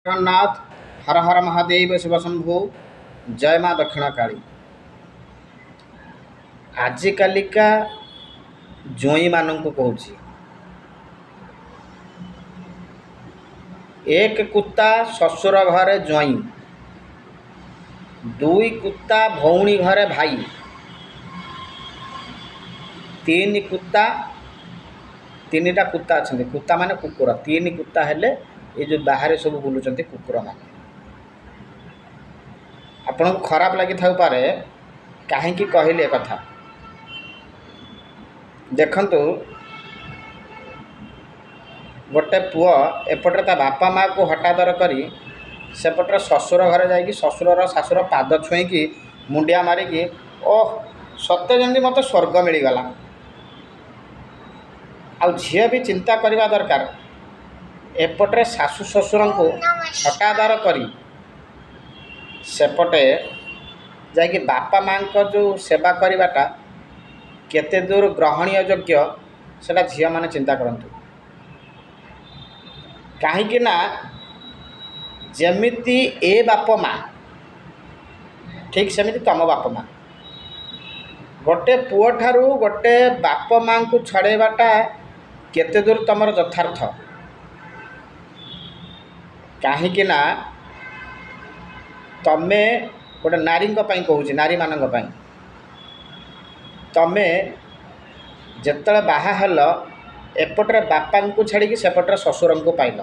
जगन्नाथ हर हर महादेव शिव शंभु जय माँ दक्षिण काली। आजिकालिका जोई मानू कहूँ एक कुत्ता ससुर घरे जोई, दुई कुत्ता भौणी घरे भाई, तीन कुत्ता तीनटा कुत्ता अच्छा कुत्ता माने कुकुर तीन कुत्ता हेले ये जो बाहर सब बुलूं कुकुर मान आपन को खराब लगी था पारे कहीं कहले कथा देखंतु गोटे पुओ एपटे ता बापा माँ को हटादर करी सेपटे ससुर घरे जाकि ससुर शाशुर पाद छुईकी मुंडिया मारिकी ओह सत्य जमी मत स्वर्ग मिलगला। आ झील भी चिंता करवा दरकार एपटे शाशु ससुर को हटादर करी सेपटे जाकि बापा माँ को जो सेवा करवाटा केते दूर ग्रहणीय योग्य सेटा झील माने चिंता करंतु। कहीं ना जमिति ए बाप माँ ठीक सेमिति तम बाप माँ गोटे पुओ ठारू गोटे बाप माँ को छड़ेबाटा केते दूर तमर यथार्थ। कहीं ना तमे गोटे नारी कहूँ नारी मान तमे जिते बाहा हेल एपटे बापा को छाड़ी सेपटे ससुर को पाइल,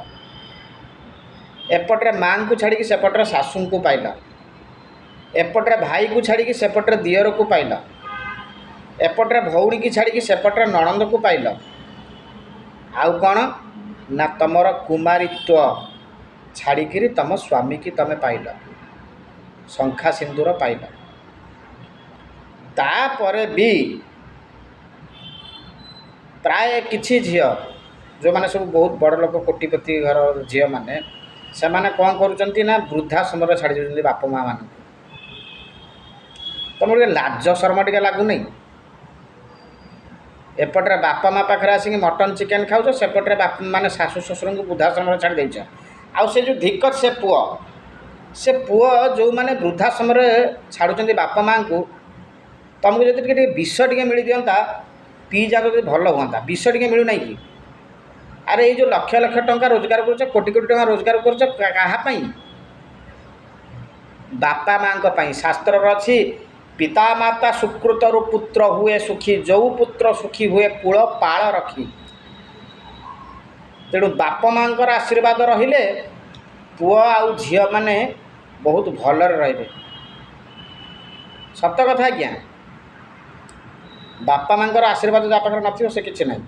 एपटे माँ को छाड़ी सेपटे शाशु को पाइल, एपटे भाई को छाड़ी सेपटे दियर को पाइल, एपटे भौणी की छाड़ी सेपटे नणंद को पाइल। आउ कौन ना तमर कुमारित्व छाड़ी तम स्वामी की तमे पाइल, शंखा सिंदूर पाइल। तापरे भी प्राय किछि झील जो माने सब बहुत बड़ लोक कोटिपति घर झील माने से माने कौन करुचंती ना वृद्धाश्रम छाड़ी देउछंती बाप माँ मान। तुम लाज शर्म टे लगुनि एपटे बापा माँ पाखे आसिक मटन चिकेन खाऊ सेपटे बाप माने शाशु ससुर को वृद्धाश्रम छाड़ी देछ। आउ से जो धिक्कत से पुओ जो माने वृद्धाश्रम छाड़ुचंती बापा माँ को तुमको जब टे विष टे मिल दिंता पी जा तो भल हाँ विष टे मिलूना कि अरे ये जो लक्ष लक्ष टंका रोजगार कर कोटी कोटी टंका रोजगार कर बापा माँ शास्त्र अच्छी पिता माता सुकृतर पुत्र हुए सुखी जो पुत्र सुखी हुए कूल पाल रखी। तेणु बाप माँ आशीर्वाद रहिले पुओ आउ झील माने बहुत भलरे रहिबे। सत कथा आज्ञा बापा माँ आशीर्वाद जहाँ पाखे नथिबो से किछि नहीं।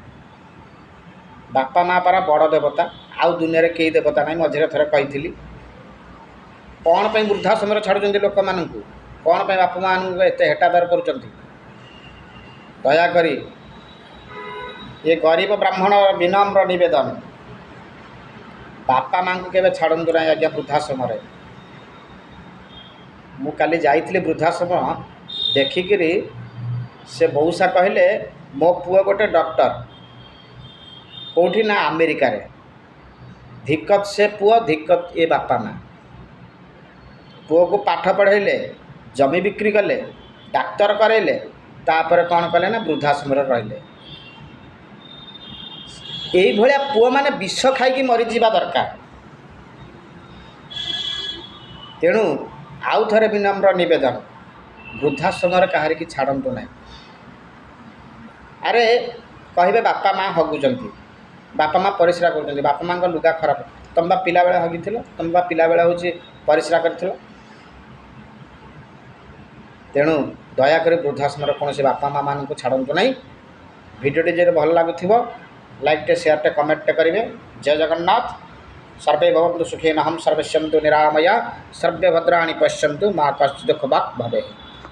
बापा माँ पारा बड़ देवता आउ दुनिया कई देवता नहीं। मझे थरे कही कौन पर वृद्धाश्रम छाड़ुचंती लोक मान कौन पर बापा माँ एत हेटादर करुचंती। दयाकरी ये गरीब ब्राह्मण विनम्र निवेदन बापा माँ को केवे छाड़ू ना आज्ञा वृद्धाश्रम। मु काली जाइथिली वृद्धाश्रम देखिकी से बहुसा कहले मो पुओ गोटे डॉक्टर कौटी ना अमेरिका रे। धिक्कत से पुओ धिक्कत ये बापा माँ पुओ को पाठ पढ़ेले जमी बिक्री कले डाक्तर करेले तापर कौन कले ना वृद्धाश्रम रहिले। यही भलिया पुओ माने विष खाई मरीजा दरकार। तेणु आउ थे विनम्र निवेदन वृद्धाश्रम कहार की छाड़ू ना। अरे कहे बापा माँ हगुचंती बापा माँ परिश्रा कर बापा माँ लुगा खराब तुम बा पिला बेले हगी तुम बा पिला बेले हूँ परिश्रा कर। तेणु दयाकोरी वृद्धाश्रम कौन से बापा माँ मान को छाड़ू ना। भिडियोटी जो भल लगुव लाइक टे शेयर टे कमेंट टे करेंगे। जय जगन्नाथ। सर्वे भवन्तु सुखिनः सर्वे सन्तु निरामया सर्वे भद्राणि पश्यन्तु मा कश्चित् दुःखभाग् भवेत्।